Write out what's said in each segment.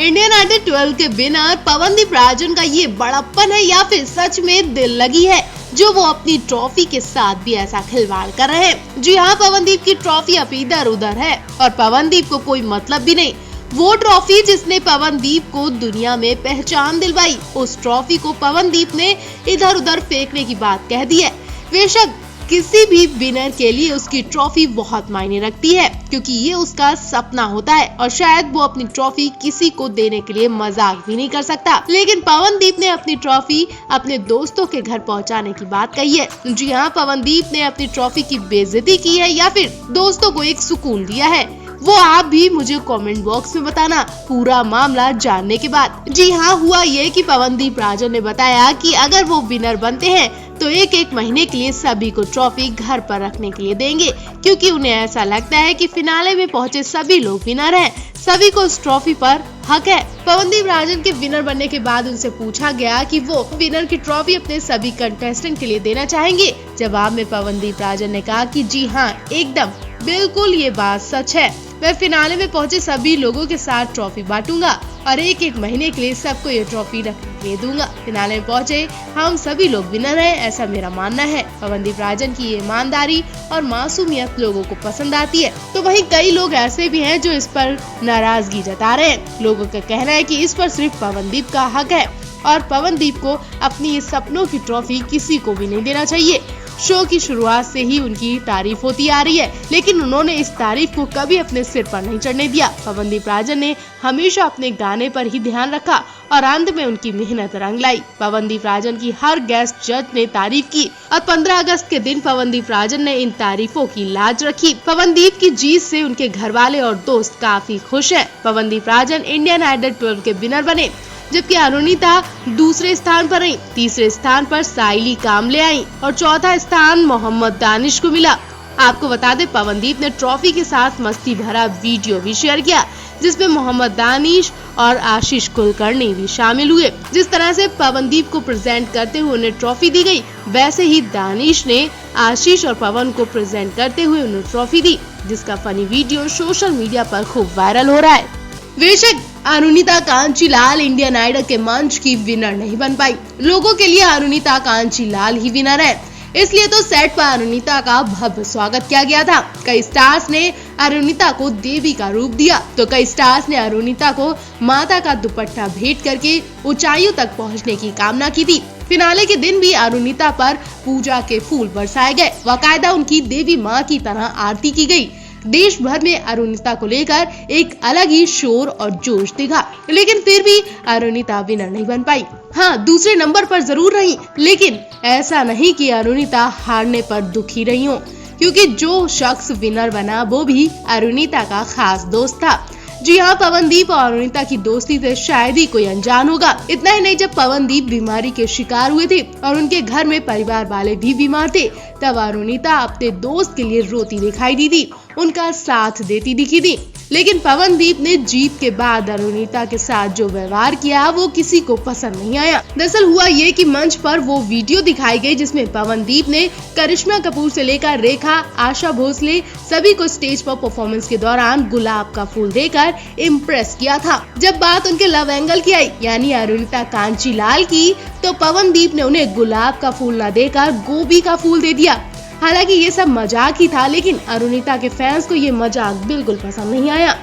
Indian idol 12 के winner Pawandeep Rajan का ये बड़प्पन है या फिर सच में दिल लगी है जो वो अपनी ट्रॉफी के साथ भी ऐसा खिलवाड़ कर रहे हैं। जी हाँ, पवनदीप की ट्रॉफी अब इधर उधर है और पवनदीप को कोई मतलब भी नहीं। वो ट्रॉफी जिसने पवनदीप को दुनिया में पहचान दिलवाई, उस ट्रॉफी को पवनदीप ने इधर उधर फेंकने की बात कह दी है। बेशक किसी भी विनर के लिए उसकी ट्रॉफी बहुत मायने रखती है, क्योंकि ये उसका सपना होता है और शायद वो अपनी ट्रॉफी किसी को देने के लिए मजाक भी नहीं कर सकता। लेकिन पवनदीप ने अपनी ट्रॉफी अपने दोस्तों के घर पहुंचाने की बात कही है। जी हाँ, पवनदीप ने अपनी ट्रॉफी की बेइज्जती की है या फिर दोस्तों को एक सुकून दिया है, वो आप भी मुझे कमेंट बॉक्स में बताना पूरा मामला जानने के बाद। जी हाँ, हुआ ये कि पवनदीप राजन ने बताया कि अगर वो विनर बनते हैं तो एक महीने के लिए सभी को ट्रॉफी घर पर रखने के लिए देंगे, क्योंकि उन्हें ऐसा लगता है कि फिनाले में पहुंचे सभी लोग विनर हैं, सभी को उस ट्रॉफी पर हक है। पवनदीप राजन के विनर बनने के बाद उनसे पूछा गया कि वो विनर की ट्रॉफी अपने सभी कंटेस्टेंट के लिए देना चाहेंगे। जवाब में पवनदीप राजन ने कहा कि जी हाँ, एकदम बिल्कुल ये बात सच है। मैं फिनाले में पहुंचे सभी लोगों के साथ ट्रॉफी बांटूंगा और एक महीने के लिए सबको ये ट्रॉफी रखने के लिए दूंगा। फिनाले में पहुंचे हम सभी लोग विनर हैं, ऐसा मेरा मानना है। पवनदीप राजन की ये ईमानदारी और मासूमियत लोगों को पसंद आती है। तो वहीं कई लोग ऐसे भी हैं जो इस पर नाराजगी जता रहे हैं। लोगों का कहना है कि इस पर सिर्फ पवनदीप का हक है और पवनदीप को अपनी ये सपनों की ट्रॉफी किसी को भी नहीं देना चाहिए। शो की शुरुआत से ही उनकी तारीफ होती आ रही है, लेकिन उन्होंने इस तारीफ को कभी अपने सिर पर नहीं चढ़ने दिया। पवनदीप राजन ने हमेशा अपने गाने पर ही ध्यान रखा और अंत में उनकी मेहनत रंग लाई। पवनदीप राजन की हर गेस्ट जज ने तारीफ की और 15 अगस्त के दिन पवनदीप राजन ने इन तारीफों की लाज रखी। पवनदीप की जीत से उनके घरवाले और दोस्त काफी खुश हैं। पवनदीप राजन इंडियन आइडल 12 के विनर बने, जबकि अरुणिता दूसरे स्थान पर रही, तीसरे स्थान पर साइली कामले आई और चौथा स्थान मोहम्मद दानिश को मिला। आपको बता दें, पवनदीप ने ट्रॉफी के साथ मस्ती भरा वीडियो भी शेयर किया, जिसमें मोहम्मद दानिश और आशीष कुलकर्णी भी शामिल हुए। जिस तरह से पवनदीप को प्रेजेंट करते हुए उन्हें ट्रॉफी दी गई, वैसे ही दानिश ने आशीष और पवन को प्रेजेंट करते हुए उन्हें ट्रॉफी दी, जिसका फनी वीडियो सोशल मीडिया पर खूब वायरल हो रहा है। बेशक अरुणिता कांचीलाल इंडियन आइडल के मंच की विनर नहीं बन पाई। लोगों के लिए अरुणिता कांचीलाल ही विनर है, इसलिए तो सेट पर अरुणिता का भव्य स्वागत किया गया था। कई स्टार्स ने अरुणिता को देवी का रूप दिया, तो कई स्टार्स ने अरुणिता को माता का दुपट्टा भेंट करके ऊंचाइयों तक पहुंचने की कामना की थी। फिनाले के दिन भी अरुणिता पर पूजा के फूल बरसाए गए, बाकायदा उनकी देवी माँ की तरह आरती की गई। देश भर में अरुणिता को लेकर एक अलग ही शोर और जोश दिखा, लेकिन फिर भी अरुणिता विनर नहीं बन पाई। हाँ, दूसरे नंबर पर जरूर रही, लेकिन ऐसा नहीं कि अरुणिता हारने पर दुखी रही हो, क्योंकि जो शख्स विनर बना वो भी अरुणिता का खास दोस्त था। जी हाँ, पवनदीप और अरुणिता की दोस्ती से शायद ही कोई अनजान होगा। इतना ही नहीं, जब पवनदीप बीमारी के शिकार हुए थे और उनके घर में परिवार वाले भी बीमार थे, तब अरुणिता अपने दोस्त के लिए रोती दिखाई दी थी, उनका साथ देती दिखी थी। लेकिन पवनदीप ने जीत के बाद अरुणिता के साथ जो व्यवहार किया वो किसी को पसंद नहीं आया। दरअसल हुआ ये कि मंच पर वो वीडियो दिखाई गई जिसमें पवनदीप ने करिश्मा कपूर से लेकर रेखा, आशा भोसले सभी को स्टेज पर परफॉर्मेंस के दौरान गुलाब का फूल देकर इम्प्रेस किया था। जब बात उनके लव एंगल की आई, यानी अरुणिता कांचीलाल की, तो पवनदीप ने उन्हें गुलाब का फूल न देकर गोभी का फूल दे दिया। हालांकि ये सब मजाक ही था, लेकिन अरुणिता के फैंस को ये मजाक बिल्कुल पसंद नहीं आया।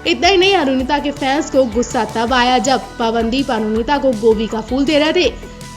इतना ही नहीं, अरुणिता के फैंस को गुस्सा तब आया जब पवनदीप अरुणिता को गोभी का फूल दे रहे थे।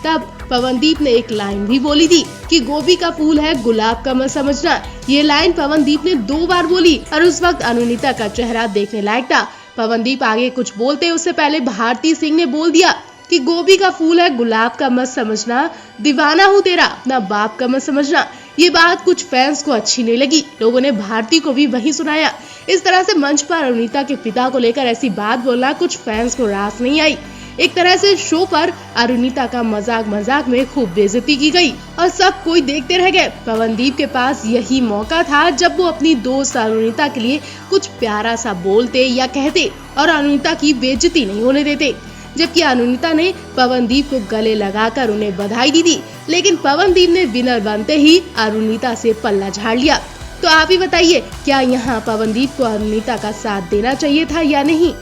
तब पवनदीप ने एक लाइन भी बोली थी कि गोभी का फूल है, गुलाब का मत समझना। ये लाइन पवनदीप ने 2 बार बोली और उस वक्त अरुणिता का चेहरा देखने लायक था। पवनदीप आगे कुछ बोलते उससे पहले भारती सिंह ने बोल दिया कि गोभी का फूल है, गुलाब का मत समझना, दीवाना हूँ तेरा, अपना बाप का मत समझना। ये बात कुछ फैंस को अच्छी नहीं लगी, लोगों ने भारती को भी वही सुनाया। इस तरह से मंच पर अरुणिता के पिता को लेकर ऐसी बात बोलना कुछ फैंस को रास नहीं आई। एक तरह से शो पर अरुणिता का मजाक में खूब बेइज्जती की गई और सब कोई देखते रह गए। पवनदीप के पास यही मौका था जब वो अपनी दोस्त अरुणिता के लिए कुछ प्यारा सा बोलते या कहते और अरुणिता की बेइज्जती नहीं होने देते। जबकि अरुणिता ने पवनदीप को गले लगाकर उन्हें बधाई दी थी, लेकिन पवनदीप ने विनर बनते ही अरुणिता से पल्ला झाड़ लिया। तो आप ही बताइए, क्या यहाँ पवनदीप को अरुणिता का साथ देना चाहिए था या नहीं?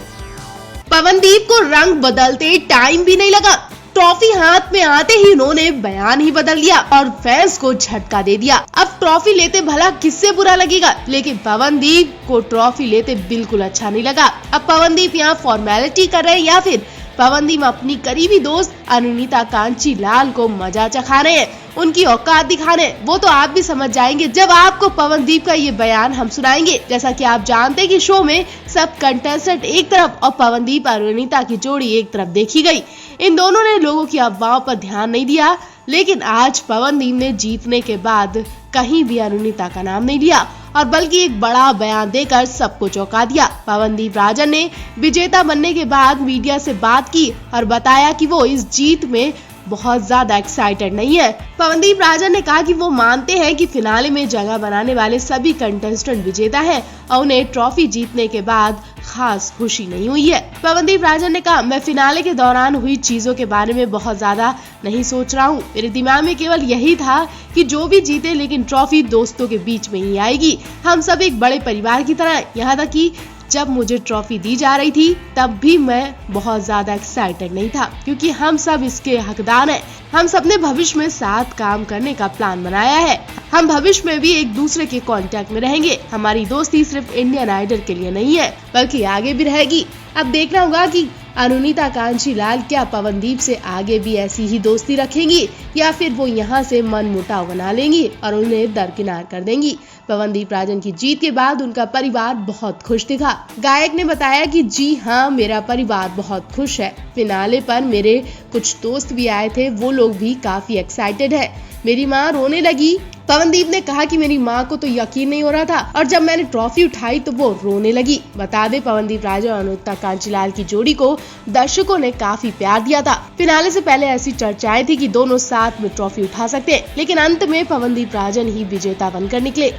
पवनदीप को रंग बदलते टाइम भी नहीं लगा। ट्रॉफी हाथ में आते ही उन्होंने बयान ही बदल दिया और फैंस को झटका दे दिया। अब ट्रॉफी लेते भला किससे बुरा लगेगा, लेकिन पवनदीप को ट्रॉफी लेते बिल्कुल अच्छा नहीं लगा। अब पवनदीप यहाँ फॉर्मेलिटी कर रहे हैं या फिर पवनदीप अपनी करीबी दोस्त अनुनीता कांचीलाल को मजा चखा रहे हैं, उनकी औकात दिखा रहे हैं। वो तो आप भी समझ जाएंगे जब आपको पवनदीप का ये बयान हम सुनाएंगे। जैसा कि आप जानते हैं कि शो में सब कंटेस्टेंट एक तरफ और पवनदीप और अनुनीता की जोड़ी एक तरफ देखी गई। इन दोनों ने लोगों की अफवाहों पर ध्यान नहीं दिया, लेकिन आज पवनदीप ने जीतने के बाद कहीं भी अनुनीता का नाम नहीं लिया और बल्कि एक बड़ा बयान देकर सबको चौंका दिया। पवनदीप राजन ने विजेता बनने के बाद मीडिया से बात की और बताया कि वो इस जीत में बहुत ज्यादा एक्साइटेड नहीं है। पवनदीप राजन ने कहा कि वो मानते हैं कि फिनाले में जगह बनाने वाले सभी कंटेस्टेंट विजेता हैं और उन्हें ट्रॉफी जीतने के बाद खास खुशी नहीं हुई है। पवनदीप राजन ने कहा, मैं फिनाले के दौरान हुई चीजों के बारे में बहुत ज्यादा नहीं सोच रहा हूँ। मेरे दिमाग में केवल यही था कि जो भी जीते लेकिन ट्रॉफी दोस्तों के बीच में ही आएगी। हम सब एक बड़े परिवार की तरह। यहाँ तक कि जब मुझे ट्रॉफी दी जा रही थी तब भी मैं बहुत ज्यादा एक्साइटेड नहीं था, क्योंकि हम सब इसके हकदार हैं। हम सब ने भविष्य में साथ काम करने का प्लान बनाया है। हम भविष्य में भी एक दूसरे के कांटेक्ट में रहेंगे। हमारी दोस्ती सिर्फ इंडियन आइडल के लिए नहीं है बल्कि आगे भी रहेगी। अब देखना होगा कि अनुनीता कांचीलाल क्या पवनदीप से आगे भी ऐसी ही दोस्ती रखेंगी या फिर वो यहाँ से मन मुटाव बना लेंगी और उन्हें दरकिनार कर देंगी। पवनदीप राजन की जीत के बाद उनका परिवार बहुत खुश दिखा। गायक ने बताया कि जी हाँ, मेरा परिवार बहुत खुश है। फिनाले पर मेरे कुछ दोस्त भी आए थे, वो लोग भी काफी एक्साइटेड है। मेरी माँ रोने लगी। पवनदीप ने कहा कि मेरी माँ को तो यकीन नहीं हो रहा था और जब मैंने ट्रॉफी उठाई तो वो रोने लगी। बता दे, पवनदीप राजन और अनुनीता कांचीलाल की जोड़ी को दर्शकों ने काफी प्यार दिया था। फिनाले से पहले ऐसी चर्चाएं थी कि दोनों साथ में ट्रॉफी उठा सकते हैं, लेकिन अंत में पवनदीप राजन ही विजेता बनकर निकले।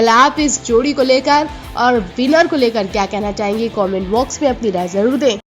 आप इस जोड़ी को लेकर और विनर को लेकर क्या कहना चाहेंगे, कमेंट बॉक्स में अपनी राय जरूर दें।